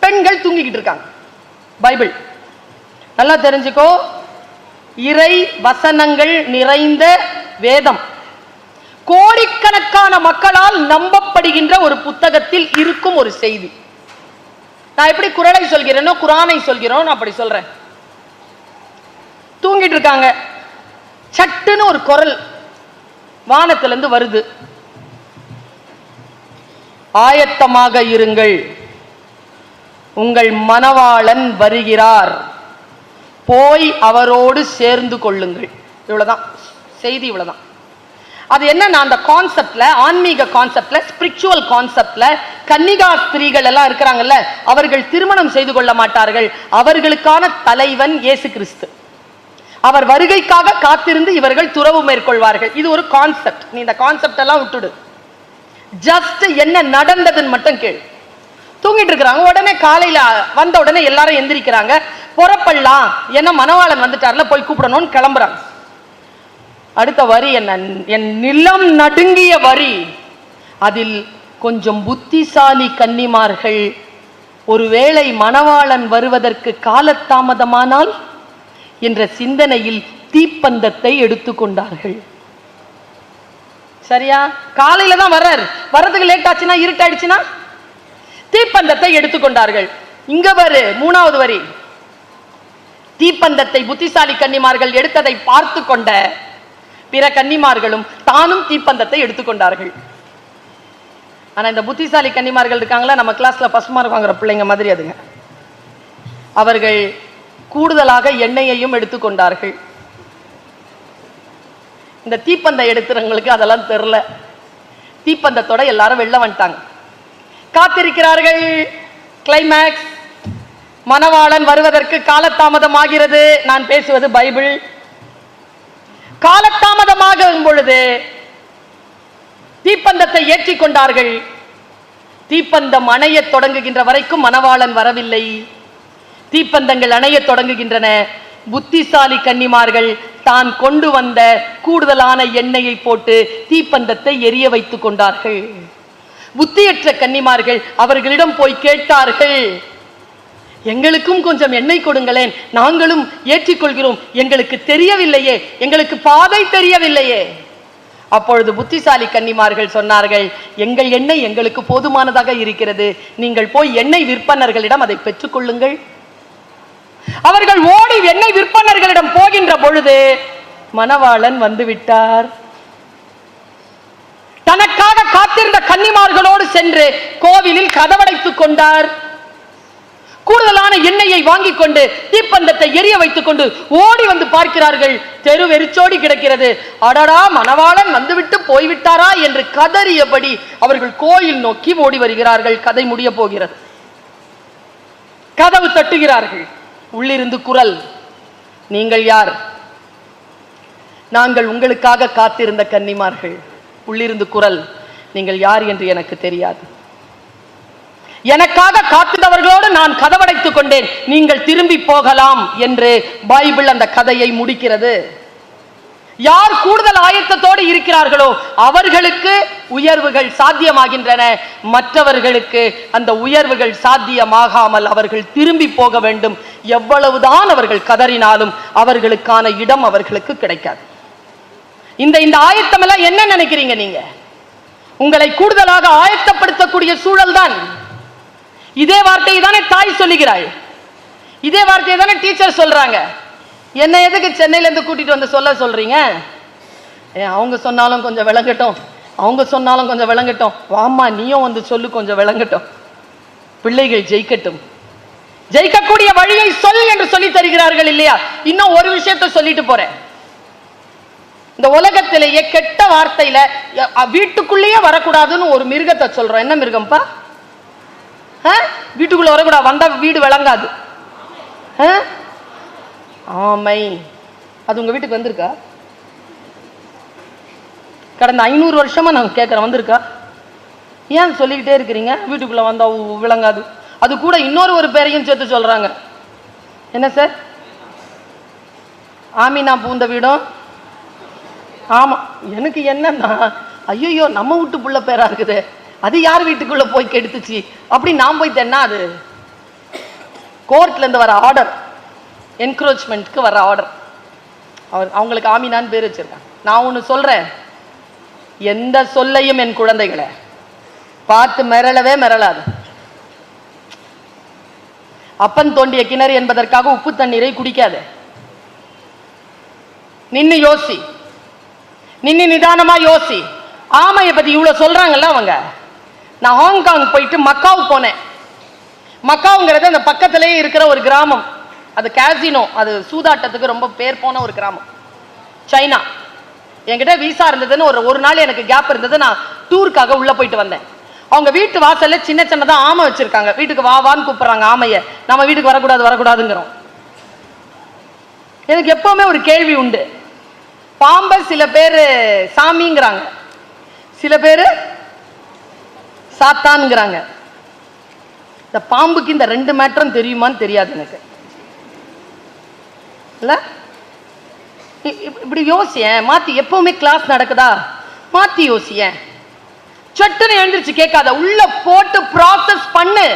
பெண்கள் தூங்கிக்கிட்டு இருக்காங்க. பைபிள் நல்லா தெரிஞ்சுக்கோ, இறை வசனங்கள் நிறைந்த வேதம், கோடிக்கணக்கான மக்களால் நம்பப்படுகின்ற ஒரு புத்தகத்தில் இருக்கும் ஒரு செய்தி. நான் எப்படி குறளை சொல்கிறேனோ குரானை சொல்கிறோம், நான் அப்படி சொல்றேன். தூங்கிட்டு இருக்காங்க, சட்டுன்னு ஒரு குரல் வானத்திலிருந்து வருது, ஆயத்தமாக இருங்கள், உங்கள் மணவாளன் வருகிறார், போய் அவரோடு சேர்ந்து கொள்ளுங்கள். இவ்வளவுதான் செய்தி, இவ்வளவுதான். அது என்ன, அந்த கான்செப்ட்ல, ஆன்மீக கான்செப்ட்ல, ஸ்பிரிச்சுவல் கான்செப்ட்ல, கன்னிகா ஸ்திரீகள் எல்லாம் இருக்கிறாங்கல்ல, அவர்கள் திருமணம் செய்து கொள்ள மாட்டார்கள். அவர்களுக்கான தலைவன் இயேசு கிறிஸ்து. அவர் வருகைக்காக காத்திருந்து இவர்கள் துறவு மேற்கொள்வார்கள். இது ஒரு கான்செப்ட். நீ இந்த கான்செப்ட் எல்லாம் விட்டுடு, ஜஸ்ட் என்ன நடந்ததுன்னு மட்டும் கேளு. தூங்கிட்டு இருக்கிறாங்க. உடனே காலையில வந்த உடனே எல்லாரும் எந்திரிக்கிறாங்க, புறப்படலாம், ஏன்னா மணவாளன் வந்துட்டார்ல, போய் கூப்பிடணும்னு கிளம்புறாங்க. அடுத்த வரி என்ன, என் நிலம் நடுங்கிய வரி. அதில் கொஞ்சம் புத்திசாலி கன்னிமார்கள் ஒருவேளை மணவாளன் வருவதற்கு காலதாமதமானால் என்ற சிந்தனையில் தீப்பந்தத்தை எடுத்துக்கொண்டார்கள். சரியா? காலையில தான் வர்றார், வர்றதுக்கு லேட் ஆச்சுன்னா, இருட்டாயிடுச்சுன்னா தீப்பந்தத்தை எடுத்துக்கொண்டார்கள். இங்க வரு மூணாவது வரி, தீப்பந்தத்தை புத்திசாலி கன்னிமார்கள் எடுத்ததை பார்த்து கொண்ட பிற கன்னிமார்களும் தானும் தீப்பந்தத்தை எடுத்துக்கொண்டார்கள். ஆனா இந்த புத்திசாலி கன்னிமார்கள் இருக்காங்களா, நம்ம கிளாஸ்ல ஃபர்ஸ்ட் மார்க் வாங்குற பிள்ளைங்க மாதிரி, அதுங்க அவர்கள் கூடுதலாக எண்ணெயையும் எடுத்துக்கொண்டார்கள். இந்த தீப்பந்தம் எடுத்துறவங்களுக்கு அதெல்லாம் தெரியல. தீப்பந்தத்தோட எல்லாரும் வெளில வந்துட்டாங்க, காத்திருக்கிறார்கள். கிளைமேக்ஸ், மணவாளன் வருவதற்கு காலதாமதம் ஆகிறது. நான் பேசுவது பைபிள். காலதாமதமாகும் பொழுது தீப்பந்தத்தை ஏற்றிக் கொண்டார்கள். தீப்பந்தம் அணைய தொடங்குகின்ற வரைக்கும் மணவாளன் வரவில்லை. தீப்பந்தங்கள் அணைய தொடங்குகின்றன. புத்திசாலி கன்னிமார்கள் தான் கொண்டு வந்த கூடுதலான எண்ணெயை போட்டு தீப்பந்தத்தை எரிய வைத்துக் கொண்டார்கள். புத்தியற்ற கன்னிமார்கள் அவர்களிடம் போய் கேட்டார்கள், எங்களுக்கும் கொஞ்சம் எண்ணெய் கொடுங்களேன், நாங்களும் ஏற்றிக்கொள்கிறோம், எங்களுக்கு தெரியவில்லையே, எங்களுக்கு பாதை தெரியவில்லையே. அப்பொழுது புத்திசாலி கன்னிமார்கள் சொன்னார்கள், எங்கள் எண்ணெய் எங்களுக்கு போதுமானதாக இருக்கிறது, நீங்கள் போய் எண்ணெய் விற்பனர்களிடம் அதை பெற்றுக்கொள்ளுங்கள். அவர்கள் ஓடி எண்ணெய் விற்பனர்களிடம் போகின்ற பொழுது மணவாளன் வந்து விட்டார். தனக்காக காத்திருந்த கன்னிமார்களோடு சென்று கோவிலில் கதவடைத்துக் கொண்டார். கூடுதலான எண்ணெயை வாங்கிக் கொண்டு தீப்பந்தத்தை எரிய வைத்துக் கொண்டு ஓடி வந்து பார்க்கிறார்கள், தெரு வெறிச்சோடி கிடக்கிறது. அடடா, மணவாளன் வந்துவிட்டு போய்விட்டாரா என்று கதறியபடி அவர்கள் கோயில் நோக்கி ஓடி வருகிறார்கள். கதை முடிய போகிறது. கதவு தட்டுகிறார்கள். உள்ளிருந்து குரல், நீங்கள் யார்? நாங்கள் உங்களுக்காக காத்திருந்த கன்னிமார்கள். உள்ளிருந்து குரல், நீங்கள் யார் என்று எனக்கு தெரியாது, எனக்காக காத்திருந்தவர்களோடு நான் கதவடைத்துக் கொண்டேன், நீங்கள் திரும்பி போகலாம் என்று பைபிள் அந்த கதையை முடிக்கிறது. யார் கூடுதல் ஆயத்தத்தோடு இருக்கிறார்களோ அவர்களுக்கு உயர்வுகள் சாத்தியமாகின்றன. மற்றவர்களுக்கு அந்த உயர்வுகள் சாத்தியமாகாமல் அவர்கள் திரும்பி போக வேண்டும். எவ்வளவுதான் அவர்கள் கதறினாலும் அவர்களுக்கான இடம் அவர்களுக்கு கிடைக்காது. இந்த ஆயத்தம் எல்லாம் என்ன நினைக்கிறீங்க நீங்க? உங்களை கூடுதலாக ஆயத்தப்படுத்தக்கூடிய சூழல் தான். இதே வார்த்தையை தானே தாய் சொல்லுகிறாள், இதே வார்த்தையை தானே டீச்சர் சொல்றாங்க. என்ன எதுக்கு சென்னையில இருந்து கூட்டிட்டு வந்து சொல்றீங்க? அவங்க சொன்னாலும் கொஞ்சம் விளங்கட்டும், அவங்க சொன்னாலும் கொஞ்சம் விளங்கட்டும், வாமா நீயும் வந்து சொல்லு, கொஞ்சம் விளங்கட்டும், பிள்ளைகள் ஜெயிக்கட்டும். ஜெயிக்கக்கூடிய வழியை சொல் என்று சொல்லி தருகிறார்கள் இல்லையா? இன்னும் ஒரு விஷயத்தை சொல்லிட்டு போறேன். இந்த உலகத்திலேயே கெட்ட வார்த்தையில வீட்டுக்குள்ளேயே வரக்கூடாதுன்னு ஒரு மிருகத்தை சொல்றோம். என்ன மிருகம்பா? வீட்டுக்குள்ள வரக்கூடாது, வந்தா வீடு விளங்காது. ஆமை. அது உங்க வீட்டுக்கு வந்திருக்கா? கடந்த 500 வருஷமா நான் கேட்கிறேன், வந்திருக்கா? ஏன் சொல்லிக்கிட்டே இருக்கிறீங்க வீட்டுக்குள்ள வந்தா விளங்காது? அது கூட இன்னொரு பேரையும் சேர்த்து சொல்றாங்க. என்ன சார்? ஆமினா பூந்த வீடும். ஆமா, எனக்கு என்னன்னா, ஐயோ நம்ம வீட்டு புள்ள பேரா இருக்குது, அது யார் வீட்டுக்குள்ள போய் கெடுத்துச்சு அப்படி நான் போய் தென்னா அது கோர்ட்ல இருந்து வர ஆர்டர், என்க்ரோச்மெண்ட்க்கு வர ஆர்டர். அவங்களுக்கு ஆமினான்னு பேர் வச்சிருக்காங்க. நான் ஒன்று சொல்றேன், எந்த சொல்லையும் என் குழந்தைகளை பார்த்து மிரளவே மிரளாது. அப்பன் தோண்டிய கிணறு என்பதற்காக உப்பு தண்ணீரை குடிக்காது. நின்னு யோசி, நின்னு நிதானமா யோசி. ஆமையை பத்தி இவ்வளவு சொல்றாங்கல்ல அவங்க. நான் ஹாங்காங் போயிட்டு மக்காவு போனேன். மக்காவுங்கிறது அந்த பக்கத்திலேயே இருக்கிற ஒரு கிராமம். அது கேசினோ, அது சூதாட்டத்துக்கு ரொம்ப பேர் போன ஒரு கிராமம். சைனா. என்கிட்ட வீசா இருந்ததுன்னு ஒரு நாள் எனக்கு கேப் இருந்தது. நான் டூருக்காக உள்ள போயிட்டு வந்தேன். அவங்க வீட்டு வாசல்ல சின்ன சின்னதா ஆமை வச்சிருக்காங்க. வீட்டுக்கு வான்னு கூப்பிடுறாங்க ஆமைய. நம்ம வீட்டுக்கு வரக்கூடாது வரக்கூடாதுங்கிறோம். எனக்கு எப்பவுமே ஒரு கேள்வி உண்டு. பாம்பை சில பேர் சாமிங்கிறாங்க, சில பேர் சாத்தான்ங்கிறாங்க. இந்த பாம்புக்கு இந்த ரெண்டு மேட்டரும் தெரியுமான்னு தெரியாது எனக்கு. இல்ல இப்படி யோசியேன், மாத்தி. எப்பவுமே கிளாஸ் நடக்குதா, மாத்தி யோசியேன். சட்டுன்னு எழுந்திருச்சு கேட்காத, உள்ள போட்டு ப்ராசஸ் பண்ணு.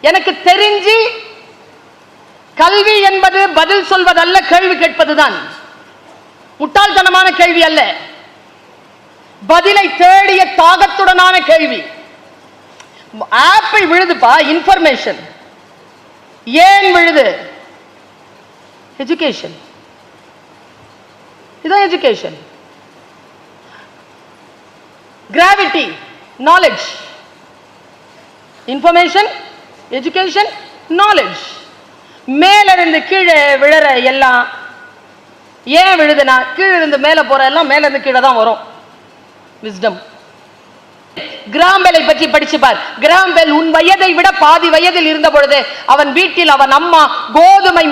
எனக்கு தெரிஞ்சு கல்வி என்பது பதில் சொல்வதல்ல, கேள்வி கேட்பதுதான். முட்டாள்தனமான கேள்வி அல்ல, பதிலை தேடிய தாகத்துடனான கேள்வி. ஆப்பிள் விழுதுப்பா, இன்ஃபர்மேஷன். ஏன் விழுது? எஜுகேஷன். இதான் education. Gravity, knowledge. Information, education, knowledge. மேலிருந்து கீழே விழற எல்லாம் ஏன் விழுதுனா, கீழே இருந்து மேல போற எல்லாம் மேல இருந்து கீழே தான் வரும். விஸ்டம். கிராம்பெல்லை பற்றி படிச்சு பார். கிராம்பெல் உன் வயதை விட பாதி வயதில் இருந்த பொழுது அவன் வீட்டில் அவன் அம்மா கோதுமை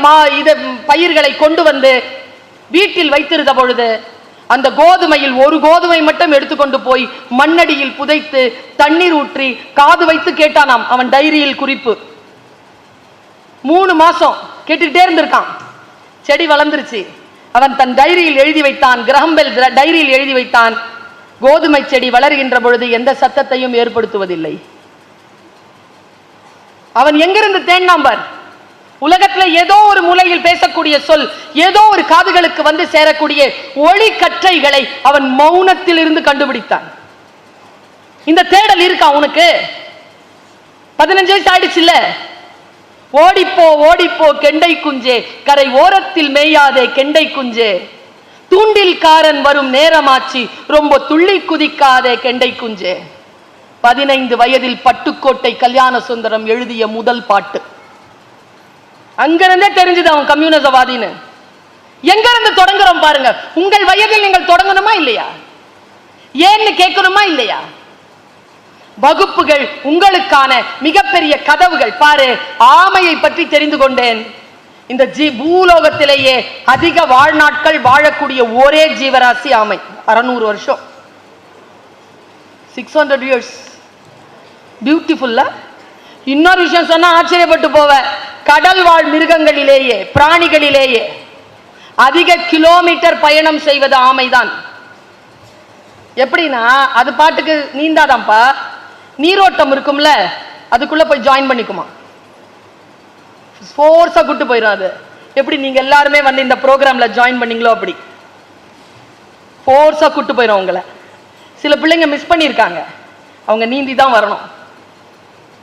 பயிர்களை கொண்டு வந்து வீட்டில் வைத்திருந்த பொழுது அந்த கோதுமையில் ஒரு கோதுமை மட்டும் எடுத்துக்கொண்டு போய் மண்ணடியில் புதைத்து தண்ணீர் ஊற்றி காது வைத்து கேட்டானாம். அவன் டைரியில் குறிப்பு. 3 மாசம் கேட்டுக்கிட்டே இருந்திருக்கான். செடி வளர்ந்துருச்சு. அவன் தன் டைரியில் எழுதி வைத்தான். கிரஹம்பெல் டைரியில் எழுதி வைத்தான், கோதுமை செடி வளர்கின்ற பொழுது எந்த சத்தத்தையும் ஏற்படுத்துவதில்லை. அவன் எங்கிருந்து தேடினான்? உலகத்துல ஏதோ ஒரு மூலையில் பேசக்கூடிய சொல், ஏதோ ஒரு காதுகளுக்கு வந்து சேரக்கூடிய ஒளி கற்றைகளை அவன் மௌனத்தில் இருந்து கண்டுபிடித்தான். இந்த தேடல் இருக்கா உனக்கு? 15 வயசு ஆயிடுச்சு இல்ல? ஓடிப்போ ஓடிப்போ கெண்டை குஞ்சே, கரை ஓரத்தில் மேயாதே கெண்டை குஞ்சே, தூண்டில் காரன் வரும் நேரமாச்சு, ரொம்ப துள்ளி குதிக்காதே கெண்டை குஞ்சே. 15 வயதில் பட்டுக்கோட்டை கல்யாண சுந்தரம் எழுதிய முதல் பாட்டு. அங்கிருந்தே தெரிஞ்சது அவன் கம்யூனிசவாதின்னு. எங்க இருந்து தொடங்குறோம் பாருங்க. உங்கள் வயதில் நீங்கள் தொடங்கணுமா இல்லையா? ஏன்னு கேட்கணுமா இல்லையா? வகுப்புகள் உங்களுக்கான மிகப்பெரிய கதவுகள். பாரு, ஆமையை பற்றி தெரிந்து கொண்டேன். இந்த பூலோகத்திலேயே அதிக வாழ்நாட்கள் வாழக்கூடிய ஒரே ஜீவராசி ஆமை. 600 வருஷம், 600 years. பியூட்டிஃபுல்ல. இன்னொரு விஷயம் சொன்னா ஆச்சரியப்பட்டு போவ. கடல் வாழ் மிருகங்களிலேயே பிராணிகளிலேயே அதிக கிலோமீட்டர் பயணம் செய்வது ஆமைதான். எப்படின்னா, அது பாட்டுக்கு நீந்தாதான்ப்பா, நீரோட்டம் இருக்கும்ல, அதுக்குள்ள போய் ஜாயின் பண்ணிக்குமா, ஃபோர்ஸா கூட்டு போயிடும். அது எப்படி நீங்க எல்லாருமே வந்து இந்த ப்ரோக்ராம்ல ஜாயின் பண்ணீங்களோ அப்படி ஃபோர்ஸா கூட்டு போயிடும் உங்களை. சில பிள்ளைங்க மிஸ் பண்ணியிருக்காங்க, அவங்க நீந்தி தான் வரணும்,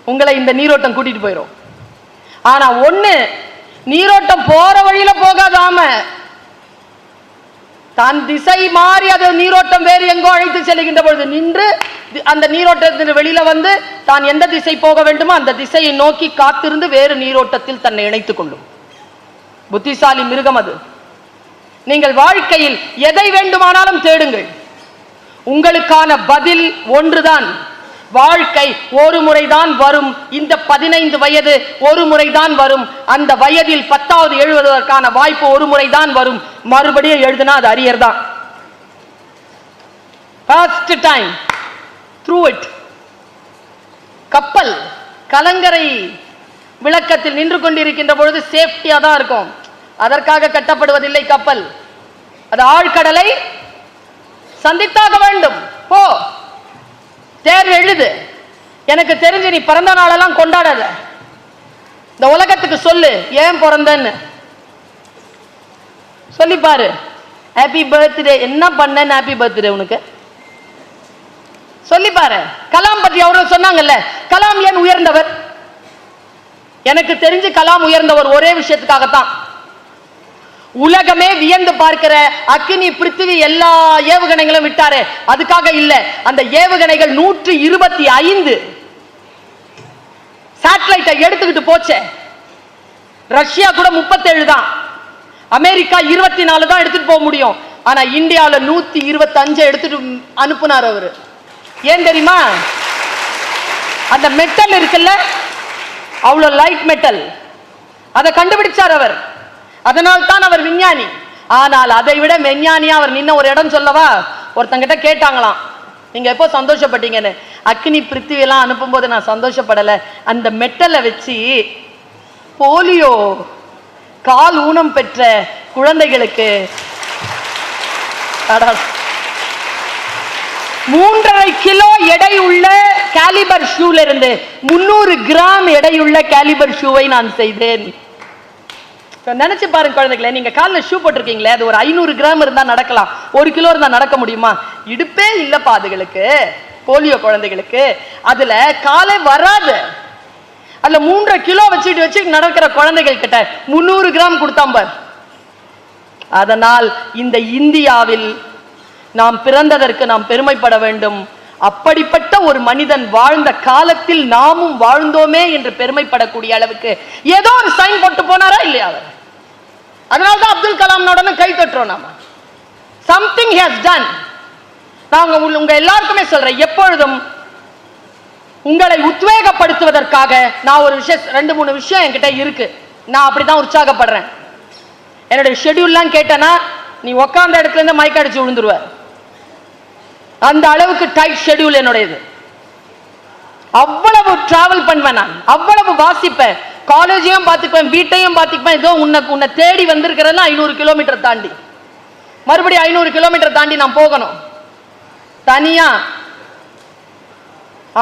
உங்களை இந்த நீரோட்டம் கூட்டிட்டு போயிடும். ஆனா ஒண்ணு, நீரோட்டம் போற வழியில போகாதாம தான் திசை மாறி அது நீரோட்டம் வேறு எங்கோ அழைத்து செல்கின்ற பொழுது நின்று அந்த நீரோட்டத்தின் வெளியில வந்து தான் எந்த திசை போக வேண்டுமோ அந்த திசையை நோக்கி காத்திருந்து வேறு நீரோட்டத்தில் தன்னை இணைத்துக் கொள்ளும் புத்திசாலி மிருகம் அது. நீங்கள் வாழ்க்கையில் எதை வேண்டுமானாலும் தேடுங்கள், உங்களுக்கான பதில் ஒன்றுதான். வாழ்க்கை ஒரு முறைதான் வரும். இந்த 15 வயது ஒரு முறைதான் வரும். அந்த வயதில் 10வது எழுதுவதற்கான வாய்ப்பு ஒரு முறைதான் வரும். மறுபடியும் எழுதுனா அது அரியர் தான். First time through it. கப்பல் கலங்கரை விளக்கத்தில் நின்று கொண்டிருக்கின்ற பொழுது சேஃப்டியா தான் இருக்கும். அதற்காக கட்டப்படுவதில்லை கப்பல். அது ஆழ்கடலை சந்தித்தாக வேண்டும். போ, தேர்வு எழுது. எனக்கு தெரிஞ்சு நீ பிறந்த நாளெல்லாம் கொண்டாடாத. இந்த உலகத்துக்கு சொல்லு ஏன் பிறந்தன்னு சொல்லி பாரு. ஹாப்பி பர்த்டே, என்ன பண்ண ஹாப்பி பர்த்டே உனக்கு சொல்லி பாரு. கலாம் பற்றி அவர்கள் சொன்னாங்கல்ல, கலாம் ஏன் உயர்ந்தவர்? எனக்கு தெரிஞ்சு கலாம் உயர்ந்தவர் ஒரே விஷயத்துக்காகத்தான். உலகமே வியந்து பார்க்கிற அக்னி பிருத்திவி எல்லா ஏவுகணைகளும் விட்டாரு, அதுக்காக இல்ல. அந்த ஏவுகணைகள் 125 சேட்டலைட்டை எடுத்துக்கிட்டு போச்சே. ரஷ்யா கூட 37 தான், அமெரிக்கா 24 தான் எடுத்துட்டு போக முடியும். ஆனா இந்தியாவில் 125 எடுத்துட்டு அனுப்புனார் அவரு. ஏன் தெரியுமா? அந்த மெட்டல் இருக்குல்ல, அவ்வளவு லைட் மெட்டல், அதை கண்டுபிடிச்சார் அவர். அதனால் தான் அவர் விஞ்ஞானி. ஆனால் அதை விட விஞ்ஞானியா அவர் நின்ன ஒரு இடம் சொல்லவா? ஒருத்தங்கிட்ட கேட்டாங்களாம், நீங்க எப்போ சந்தோஷப்பட்டீங்கன்னு. அக்னி பிருத்திவி எல்லாம் அனுப்பும் போது நான் சந்தோஷப்படல, அந்த மெட்டலை வச்சு போலியோ கால் ஊனம் பெற்ற குழந்தைகளுக்கு 3.5 கிலோ எடை உள்ள கேலிபர் ஷூல இருந்து 300 கிராம் எடையுள்ள கேலிபர் ஷூவை நான் செய்தேன். நினைச்சு பாருங்க குழந்தைகளை, நீங்க காலில் ஷூ போட்டிருக்கீங்களே, அது ஒரு 500 கிராம் இருந்தா நடக்கலாம், 1 கிலோ இருந்தா நடக்க முடியுமா? இடுப்பே இல்லப்பா அதுகளுக்கு, போலியோ குழந்தைகளுக்கு. அதுல காலே வராது. அதுல 3.5 கிலோ வச்சு நடக்கிற குழந்தைகள் கிட்ட 300 கிராம் கொடுத்தாம்பார். அதனால் இந்த இந்தியாவில் நாம் பிறந்ததற்கு நாம் பெருமைப்பட வேண்டும். அப்படிப்பட்ட ஒரு மனிதன் வாழ்ந்த காலத்தில் நாமும் வாழ்ந்தோமே என்று பெருமைப்படக்கூடிய அளவுக்கு ஏதோ ஒரு சைன் போட்டு போனாரா இல்லையா அவர்? அதனால்தான் அப்துல் கலாம் கை தட்டுறோம். நாம சம்திங் ஹஸ் டன். நாங்க உங்க எல்லாருக்குமே சொல்றேன், எப்பொழுதும் உங்களை உத்வேகப்படுத்துவதற்காக நான் ஒரு விஷயம், 2-3 விஷயம் என்கிட்ட இருக்கு. நான் அப்படிதான் உற்சாகப்படுறேன். என்னுடைய ஷெட்யூல்லாம் கேட்டனா நீ உட்கார்ந்த இடத்துல இருந்து மைக் அடிச்சு விழுந்துருவ. அந்த அளவுக்கு டைட் ஷெட்யூல் என்னுடையது. அவ்வளவு டிராவல் பண்ணுவேன் நான், அவ்வளவு வாசிப்பேன், காலேஜையும் பார்த்துப்பேன், வீட்டையும் பார்த்துப்பேன். ஏதோ உன்னை தேடி வந்திருக்கிறதெல்லாம் 500 கிலோமீட்டர் தாண்டி, மறுபடியும் 500 கிலோமீட்டர் தாண்டி நான் போகணும் தனியா.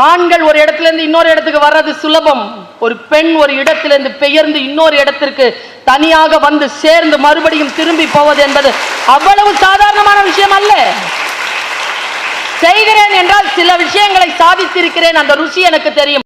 ஆண்கள் ஒரு இடத்துல இருந்து இன்னொரு இடத்துக்கு வர்றது சுலபம். ஒரு பெண் ஒரு இடத்திலிருந்து பெயர்ந்து இன்னொரு இடத்திற்கு தனியாக வந்து சேர்ந்து மறுபடியும் திரும்பி போவது என்பது அவ்வளவு சாதாரணமான விஷயம் அல்ல. செய்கிறேன் என்றால் சில விஷயங்களை சாதித்திருக்கிறேன், அந்த ருசி எனக்கு தெரியும்.